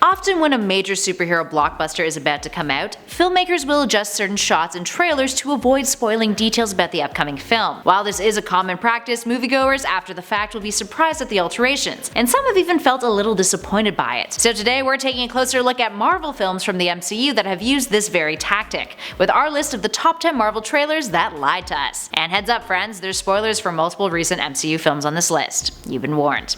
Often when a major superhero blockbuster is about to come out, filmmakers will adjust certain shots and trailers to avoid spoiling details about the upcoming film. While this is a common practice, moviegoers after the fact will be surprised at the alterations, and some have even felt a little disappointed by it. So today we're taking a closer look at Marvel films from the MCU that have used this very tactic, with our list of the top 10 Marvel trailers that lied to us. And heads up friends, there's spoilers for multiple recent MCU films on this list. You've been warned.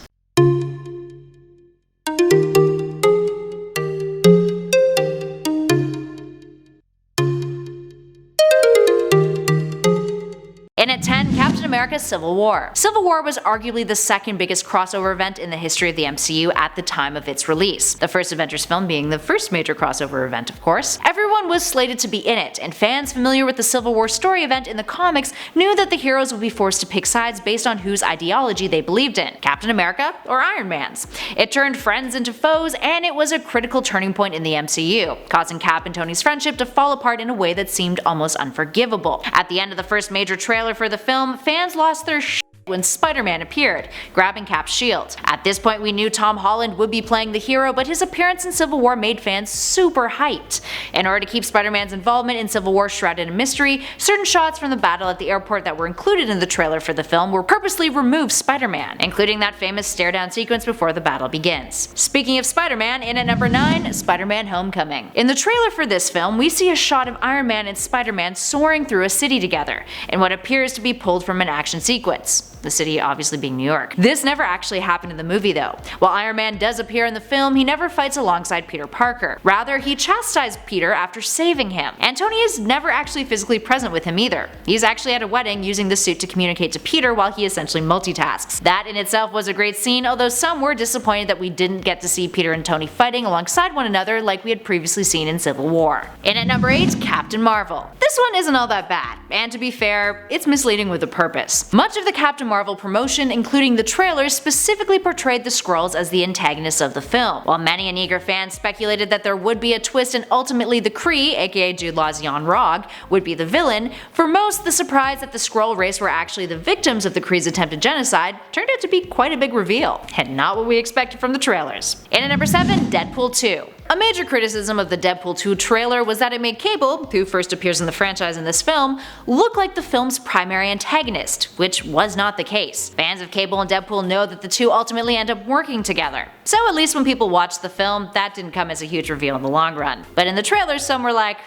And at 10, Captain America Civil War. Civil War was arguably the second biggest crossover event in the history of the MCU at the time of its release, the first Avengers film being the first major crossover event of course. Everyone was slated to be in it, and fans familiar with the Civil War story event in the comics knew that the heroes would be forced to pick sides based on whose ideology they believed in, Captain America or Iron Man's. It turned friends into foes, and it was a critical turning point in the MCU, causing Cap and Tony's friendship to fall apart in a way that seemed almost unforgivable. At the end of the first major trailer for the film, fans lost their shit when Spider-Man appeared, grabbing Cap's shield. At this point we knew Tom Holland would be playing the hero, but his appearance in Civil War made fans super hyped. In order to keep Spider-Man's involvement in Civil War shrouded in mystery, certain shots from the battle at the airport that were included in the trailer for the film were purposely removed Spider-Man, including that famous stare-down sequence before the battle begins. Speaking of Spider-Man, in at number 9, Spider-Man Homecoming. In the trailer for this film, we see a shot of Iron Man and Spider-Man soaring through a city together, in what appears to be pulled from an action sequence. The city obviously being New York. This never actually happened in the movie though. While Iron Man does appear in the film, he never fights alongside Peter Parker. Rather, he chastised Peter after saving him. And Tony is never actually physically present with him either. He's actually at a wedding using the suit to communicate to Peter while he essentially multitasks. That in itself was a great scene, although some were disappointed that we didn't get to see Peter and Tony fighting alongside one another like we had previously seen in Civil War. In at number 8, Captain Marvel. This one isn't all that bad, and to be fair, it's misleading with a purpose. Much of the Captain Marvel promotion, including the trailers, specifically portrayed the Skrulls as the antagonists of the film. While many an eager fan speculated that there would be a twist and ultimately the Kree, aka Jude Law's Yon-Rogg, would be the villain, for most the surprise that the Skrull race were actually the victims of the Kree's attempted genocide turned out to be quite a big reveal, and not what we expected from the trailers. In at number 7, Deadpool 2. A major criticism of the Deadpool 2 trailer was that it made Cable, who first appears in the franchise in this film, look like the film's primary antagonist, which was not the case. Fans of Cable and Deadpool know that the two ultimately end up working together. So at least when people watched the film, that didn't come as a huge reveal in the long run. But in the trailer some were like,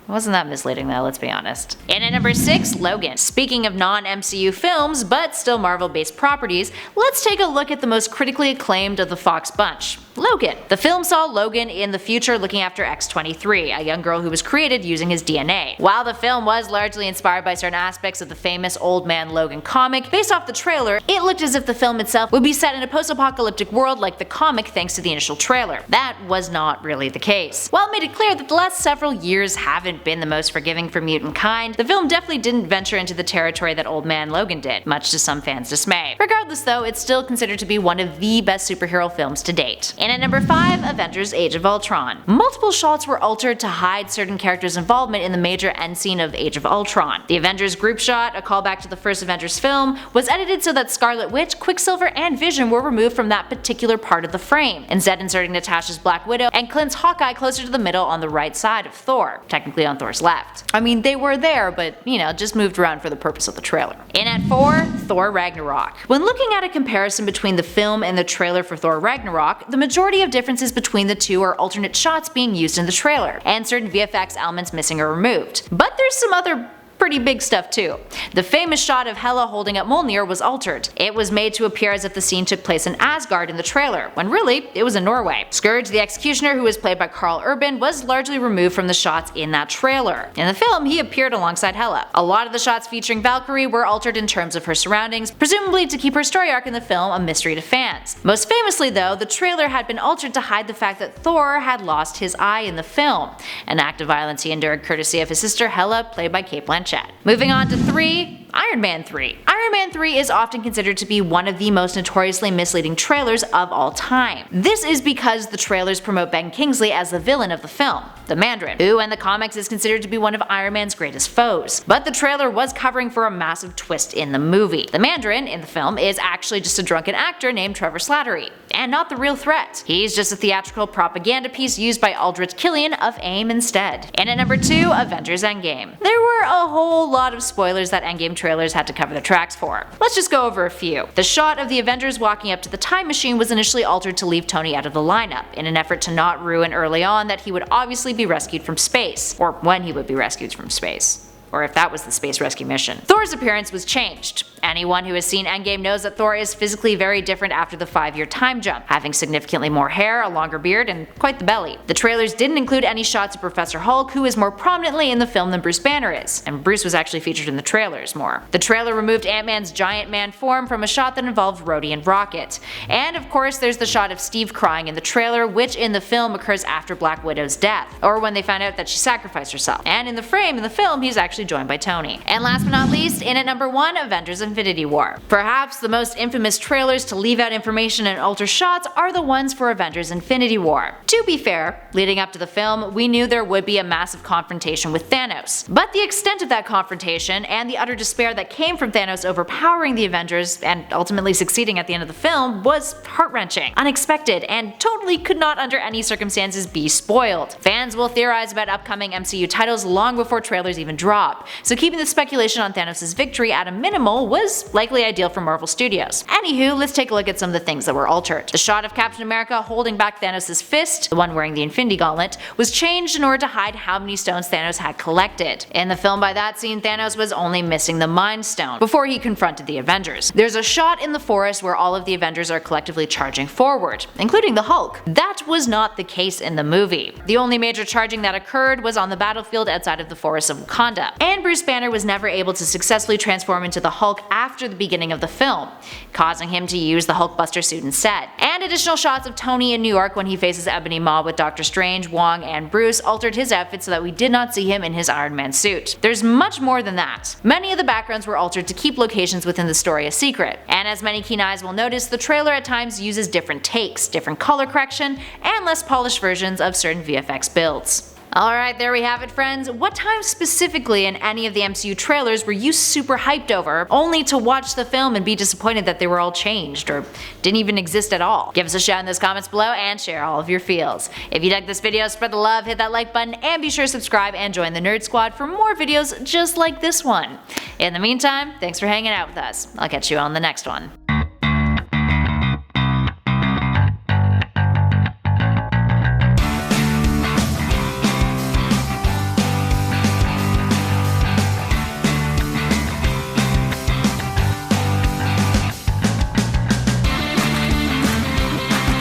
wasn't that misleading though, let's be honest. In at number 6, Logan. Speaking of non-MCU films, but still Marvel-based properties, let's take a look at the most critically acclaimed of the Fox bunch, Logan. The film saw Logan in the future looking after X-23, a young girl who was created using his DNA. While the film was largely inspired by certain aspects of the famous Old Man Logan comic, based off the trailer, it looked as if the film itself would be set in a post-apocalyptic world like the comic thanks to the initial trailer. That was not really the case. While it made it clear that the last several years haven't been the most forgiving for mutant kind, the film definitely didn't venture into the territory that Old Man Logan did, much to some fans' dismay. Regardless though, it's still considered to be one of the best superhero films to date. And at number 5, Avengers Age of Ultron. Multiple shots were altered to hide certain characters' involvement in the major end scene of Age of Ultron. The Avengers group shot, a callback to the first Avengers film, was edited so that Scarlet Witch, Quicksilver, and Vision were removed from that particular part of the frame, instead inserting Natasha's Black Widow and Clint's Hawkeye closer to the middle on the right side of Thor, technically on Thor's left. I mean, they were there, but just moved around for the purpose of the trailer. In at 4, Thor Ragnarok. When looking at a comparison between the film and the trailer for Thor Ragnarok, the majority of differences between the two are alternate shots being used in the trailer, and certain VFX elements missing or removed. But there's some other pretty big stuff too. The famous shot of Hela holding up Mjolnir was altered. It was made to appear as if the scene took place in Asgard in the trailer, when really, it was in Norway. Scourge the Executioner, who was played by Karl Urban, was largely removed from the shots in that trailer. In the film, he appeared alongside Hela. A lot of the shots featuring Valkyrie were altered in terms of her surroundings, presumably to keep her story arc in the film a mystery to fans. Most famously though, the trailer had been altered to hide the fact that Thor had lost his eye in the film, an act of violence he endured courtesy of his sister Hela, played by Cate Blanchett. Moving on to 3, Iron Man 3. Iron Man 3 is often considered to be one of the most notoriously misleading trailers of all time. This is because the trailers promote Ben Kingsley as the villain of the film, the Mandarin, who in the comics is considered to be one of Iron Man's greatest foes. But the trailer was covering for a massive twist in the movie. The Mandarin in the film is actually just a drunken actor named Trevor Slattery, and not the real threat. He's just a theatrical propaganda piece used by Aldrich Killian of AIM instead. And at number 2, Avengers Endgame. There were a whole lot of spoilers that Endgame trailers had to cover the tracks for. Let's just go over a few. The shot of the Avengers walking up to the time machine was initially altered to leave Tony out of the lineup, in an effort to not ruin early on that he would obviously be rescued from space, or when he would be rescued from space, or if that was the space rescue mission. Thor's appearance was changed. Anyone who has seen Endgame knows that Thor is physically very different after the 5-year time jump, having significantly more hair, a longer beard, and quite the belly. The trailers didn't include any shots of Professor Hulk, who is more prominently in the film than Bruce Banner is, and Bruce was actually featured in the trailers more. The trailer removed Ant-Man's giant man form from a shot that involved Rhodey and Rocket. And of course there's the shot of Steve crying in the trailer, which in the film occurs after Black Widow's death, or when they found out that she sacrificed herself. And in the frame in the film he's actually joined by Tony. And last but not least, in at number 1, Avengers Infinity War. Perhaps the most infamous trailers to leave out information and alter shots are the ones for Avengers Infinity War. To be fair, leading up to the film, we knew there would be a massive confrontation with Thanos. But the extent of that confrontation, and the utter despair that came from Thanos overpowering the Avengers and ultimately succeeding at the end of the film, was heart-wrenching, unexpected, and totally could not under any circumstances be spoiled. Fans will theorize about upcoming MCU titles long before trailers even drop, so keeping the speculation on Thanos' victory at a minimal was likely ideal for Marvel Studios. Anywho, let's take a look at some of the things that were altered. The shot of Captain America holding back Thanos' fist, the one wearing the Infinity Gauntlet, was changed in order to hide how many stones Thanos had collected. In the film by that scene, Thanos was only missing the Mind Stone before he confronted the Avengers. There's a shot in the forest where all of the Avengers are collectively charging forward, including the Hulk. That was not the case in the movie. The only major charging that occurred was on the battlefield outside of the forests of Wakanda, and Bruce Banner was never able to successfully transform into the Hulk after the beginning of the film, causing him to use the Hulkbuster suit instead. And additional shots of Tony in New York when he faces Ebony Maw with Doctor Strange, Wong, and Bruce altered his outfit so that we did not see him in his Iron Man suit. There's much more than that. Many of the backgrounds were altered to keep locations within the story a secret, and as many keen eyes will notice, the trailer at times uses different takes, different color correction, and less polished versions of certain VFX builds. Alright, there we have it friends. What time specifically in any of the MCU trailers were you super hyped over, only to watch the film and be disappointed that they were all changed or didn't even exist at all? Give us a shout in those comments below and share all of your feels. If you liked this video, spread the love, hit that like button, and be sure to subscribe and join the Nerd Squad for more videos just like this one. In the meantime, thanks for hanging out with us. I'll catch you on the next one.